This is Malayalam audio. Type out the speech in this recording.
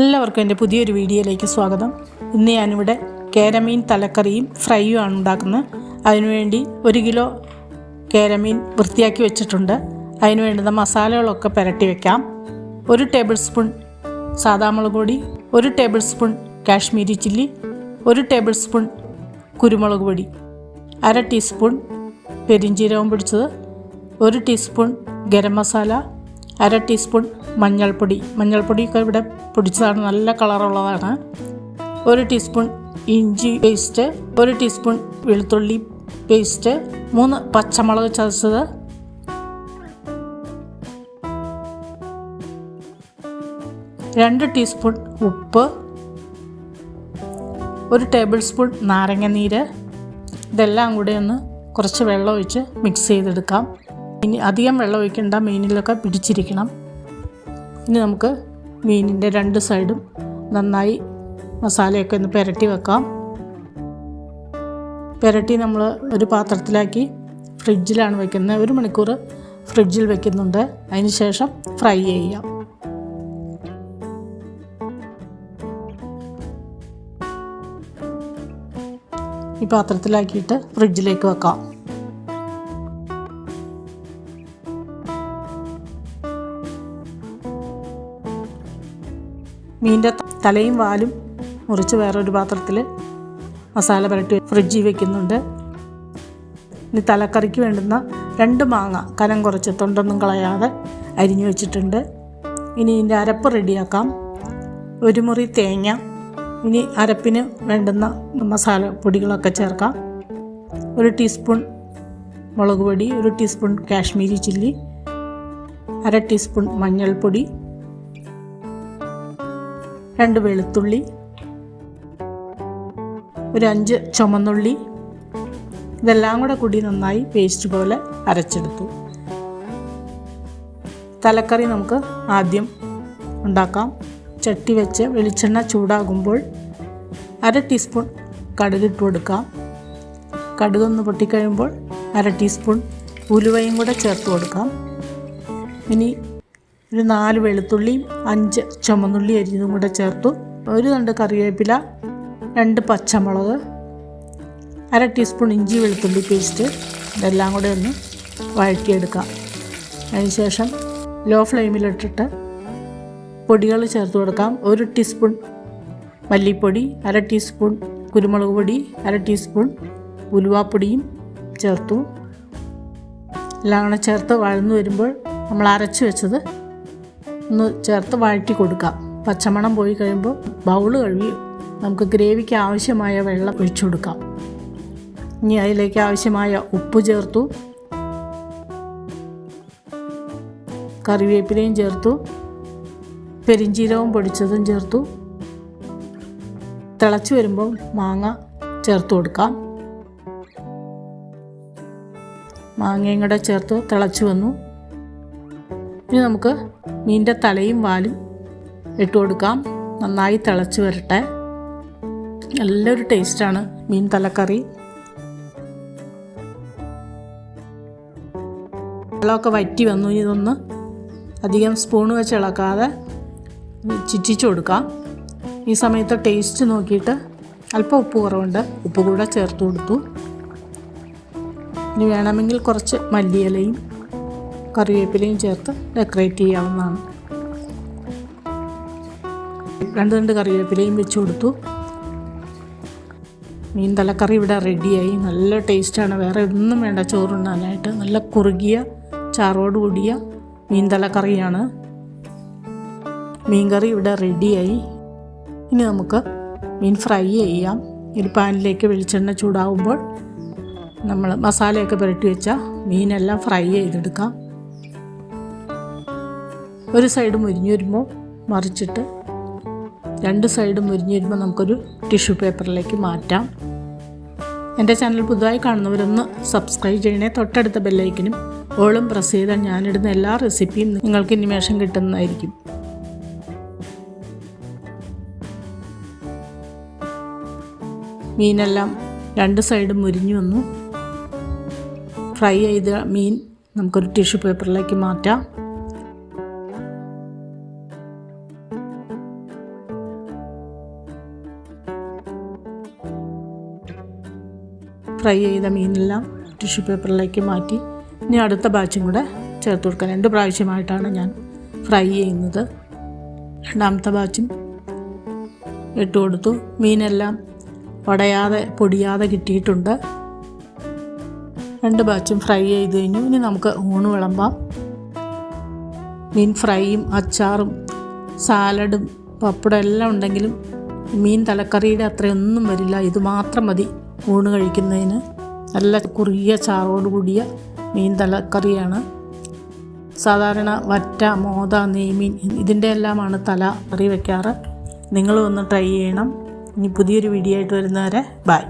എല്ലാവർക്കും എൻ്റെ പുതിയൊരു വീഡിയോയിലേക്ക് സ്വാഗതം. ഇന്ന് ഞാനിവിടെ കേരമീൻ തലക്കറിയും ഫ്രൈയും ആണ് ഉണ്ടാക്കുന്നത്. അതിനുവേണ്ടി 1 കിലോ കേരമീൻ വൃത്തിയാക്കി വെച്ചിട്ടുണ്ട്. അതിന് വേണ്ടുന്ന മസാലകളൊക്കെ പുരട്ടി വെക്കാം. 1 ടേബിൾ സ്പൂൺ സാദാ മുളക് പൊടി, 1 table spoon Kashmiri chilli, 1 table spoon കുരുമുളക് പൊടി, 1/2 ടീസ്പൂൺ പെരിഞ്ജീരകം പൊടിച്ചത്, 1 ടീസ്പൂൺ ഗരം മസാല, 1/2 ടീസ്പൂൺ മഞ്ഞൾപ്പൊടിയൊക്കെ ഇവിടെ പൊടിച്ചതാണ്, നല്ല കളറുള്ളതാണ്. 1 ടീസ്പൂൺ ഇഞ്ചി പേസ്റ്റ്, 1 ടീസ്പൂൺ വെളുത്തുള്ളി പേസ്റ്റ്, 3 പച്ചമുളക് ചതച്ചത്, 2 ടീസ്പൂൺ ഉപ്പ്, 1 ടേബിൾ സ്പൂൺ നാരങ്ങ നീര്. ഇതെല്ലാം കൂടെ ഒന്ന് കുറച്ച് വെള്ളം ഒഴിച്ച് മിക്സ് ചെയ്തെടുക്കാം. ഇനി അധികം വെള്ളം ഒഴിക്കേണ്ട, മീനിലൊക്കെ പിടിച്ചിരിക്കണം. ഇനി നമുക്ക് മീനിൻ്റെ 2 സൈഡും നന്നായി മസാലയൊക്കെ ഒന്ന് പുരട്ടി വെക്കാം. പുരട്ടി നമ്മൾ ഒരു പാത്രത്തിലാക്കി ഫ്രിഡ്ജിലാണ് വെക്കുന്നത്. 1 മണിക്കൂർ ഫ്രിഡ്ജിൽ വെക്കുന്നുണ്ട്. അതിന് ശേഷം ഫ്രൈ ചെയ്യാം. ഈ പാത്രത്തിലാക്കിയിട്ട് ഫ്രിഡ്ജിലേക്ക് വെക്കാം. മീനിൻ്റെ തലയും വാലും മുറിച്ച് വേറൊരു പാത്രത്തിൽ മസാല പുരട്ടി ഫ്രിഡ്ജിൽ വെക്കുന്നുണ്ട്. ഇനി തലക്കറിക്ക് വേണ്ടുന്ന 2 മാങ്ങ കനം കുറച്ച് തൊണ്ടൊന്നും കളയാതെ അരിഞ്ഞു വെച്ചിട്ടുണ്ട്. ഇനി ഇതിൻ്റെ അരപ്പ് റെഡിയാക്കാം. 1 മുറി തേങ്ങ. ഇനി അരപ്പിന് വേണ്ടുന്ന മസാല പൊടികളൊക്കെ ചേർക്കാം. 1 ടീസ്പൂൺ മുളക് പൊടി, 1 ടീസ്പൂൺ കാശ്മീരി ചില്ലി, 1/2 ടീസ്പൂൺ മഞ്ഞൾപ്പൊടി, 2 വെളുത്തുള്ളി, 5 ചുമന്നുള്ളി. ഇതെല്ലാം കൂടി നന്നായി പേസ്റ്റ് പോലെ അരച്ചെടുത്തു. തലക്കറി നമുക്ക് ആദ്യം ഉണ്ടാക്കാം. ചട്ടി വെച്ച് വെളിച്ചെണ്ണ ചൂടാകുമ്പോൾ 1/2 ടീസ്പൂൺ കടുക് ഇട്ട് കൊടുക്കാം. കടുകൊന്ന് പൊട്ടിക്കഴിയുമ്പോൾ 1/2 ടീസ്പൂൺ ഉലുവയും കൂടെ ചേർത്ത് കൊടുക്കാം. ഇനി 4 വെളുത്തുള്ളിയും 5 ചുമന്നുള്ളി അരിഞ്ഞതും കൂടെ ചേർത്തു. 1 തണ്ട് കറിവേപ്പില, 2 പച്ചമുളക്, 1/2 ടീസ്പൂൺ ഇഞ്ചി വെളുത്തുള്ളി പേസ്റ്റ്. ഇതെല്ലാം കൂടെ ഒന്ന് വഴറ്റിയെടുക്കാം. അതിനുശേഷം ലോ ഫ്ലെയിമിലിട്ടിട്ട് പൊടികൾ ചേർത്ത് കൊടുക്കാം. 1 ടീസ്പൂൺ മല്ലിപ്പൊടി, 1/2 ടീസ്പൂൺ കുരുമുളക് പൊടി, 1/2 ടീസ്പൂൺ ഉലുവാപ്പൊടിയും ചേർത്തു. എല്ലാം കൂടെ ചേർത്ത് വഴന്നു വരുമ്പോൾ നമ്മൾ അരച്ച് വെച്ചത് ഒന്ന് ചേർത്ത് വഴറ്റി കൊടുക്കാം. പച്ചമണം പോയി കഴിയുമ്പോൾ ബൗൾ കഴുകി നമുക്ക് ഗ്രേവിക്ക് ആവശ്യമായ വെള്ളം ഒഴിച്ചു കൊടുക്കാം. ഇനി അതിലേക്ക് ആവശ്യമായ ഉപ്പ് ചേർത്തു, കറിവേപ്പിലയും ചേർത്തു, പെരിഞ്ജീരകം പൊടിച്ചതും ചേർത്തു. തിളച്ച് വരുമ്പോൾ മാങ്ങ ചേർത്ത് കൊടുക്കാം. മാങ്ങയും കൂടെ ചേർത്ത് തിളച്ച് വന്നു. ഇനി നമുക്ക് മീനിൻ്റെ തലയും വാലും ഇട്ട് കൊടുക്കാം. നന്നായി തിളച്ച് വരട്ടെ. നല്ലൊരു ടേസ്റ്റാണ് മീൻ തലക്കറി. വെള്ളമൊക്കെ വറ്റി വന്നു. ഇതൊന്ന് അധികം സ്പൂൺ വെച്ച് ഇളക്കാതെ ചിറ്റിച്ചു കൊടുക്കാം. ഈ സമയത്ത് ടേസ്റ്റ് നോക്കിയിട്ട് അല്പം ഉപ്പ് കുറവുണ്ട്, ഉപ്പ് കൂടെ ചേർത്ത് കൊടുത്തു. ഇനി വേണമെങ്കിൽ കുറച്ച് മല്ലിയിലയും കറിവേപ്പിലയും ചേർത്ത് ഡെക്കറേറ്റ് ചെയ്യാവുന്നതാണ്. 2 തണ്ട് കറിവേപ്പിലയും വെച്ച് കൊടുത്തു. മീൻ തലക്കറി ഇവിടെ റെഡിയായി. നല്ല ടേസ്റ്റാണ്. വേറെ ഒന്നും വേണ്ട ചോറുണ്ണാനായിട്ട്. നല്ല കുറുകിയ ചാറോട് കൂടിയ മീൻ തലക്കറിയാണ്. മീൻ കറി ഇവിടെ റെഡിയായി. ഇനി നമുക്ക് മീൻ ഫ്രൈ ചെയ്യാം. ഒരു പാനിലേക്ക് വെളിച്ചെണ്ണ ചൂടാവുമ്പോൾ നമ്മൾ മസാലയൊക്കെ പുരട്ടി വെച്ച മീനെല്ലാം ഫ്രൈ ചെയ്തെടുക്കാം. ഒരു സൈഡ് മുരിഞ്ഞ് വരുമ്പോൾ മറിച്ചിട്ട് 2 സൈഡും മുരിഞ്ഞ് വരുമ്പോൾ നമുക്കൊരു ടിഷ്യൂ പേപ്പറിലേക്ക് മാറ്റാം. എൻ്റെ ചാനൽ പുതുതായി കാണുന്നവരൊന്ന് സബ്സ്ക്രൈബ് ചെയ്യണേ. തൊട്ടടുത്ത ബെല്ലൈക്കനും ഓളും പ്രസ് ചെയ്താൽ ഞാനിടുന്ന എല്ലാ റെസിപ്പിയും നിങ്ങൾക്ക് ഇനിമേഷൻ കിട്ടുന്നതായിരിക്കും. മീനെല്ലാം 2 സൈഡും മുരിഞ്ഞു വന്നു. ഫ്രൈ ചെയ്ത മീൻ നമുക്കൊരു ടിഷ്യൂ പേപ്പറിലേക്ക് മാറ്റാം. ഫ്രൈ ചെയ്ത മീനെല്ലാം ടിഷ്യൂ പേപ്പറിലേക്ക് മാറ്റി ഇനി അടുത്ത ബാച്ചും കൂടെ ചേർത്ത് കൊടുക്കാം. 2 പ്രാവശ്യമായിട്ടാണ് ഞാൻ ഫ്രൈ ചെയ്യുന്നത്. രണ്ടാമത്തെ ബാച്ചും ഇട്ട് കൊടുത്തു. മീനെല്ലാം ഉടയാതെ പൊടിയാതെ കിട്ടിയിട്ടുണ്ട്. 2 ബാച്ചും ഫ്രൈ ചെയ്ത് കഴിഞ്ഞു. ഇനി നമുക്ക് ഊണ് വിളമ്പാം. മീൻ ഫ്രൈയും അച്ചാറും സാലഡും പപ്പടം എല്ലാം ഉണ്ടെങ്കിലും മീൻ തലക്കറിയുടെ അത്രയൊന്നും വരില്ല. ഇത് മാത്രം മതി ഊണ് കഴിക്കുന്നതിന്. നല്ല കുറിയ ചാറോട് കൂടിയ മീൻ തലക്കറിയാണ്. സാധാരണ വറ്റ, മോത, നെയ്മീൻ ഇതിൻ്റെ എല്ലാമാണ് തല കറി വയ്ക്കാറ്. നിങ്ങളും ഒന്ന് ട്രൈ ചെയ്യണം. ഇനി പുതിയൊരു വീഡിയോ ആയിട്ട് വരുന്നവരെ ബൈ.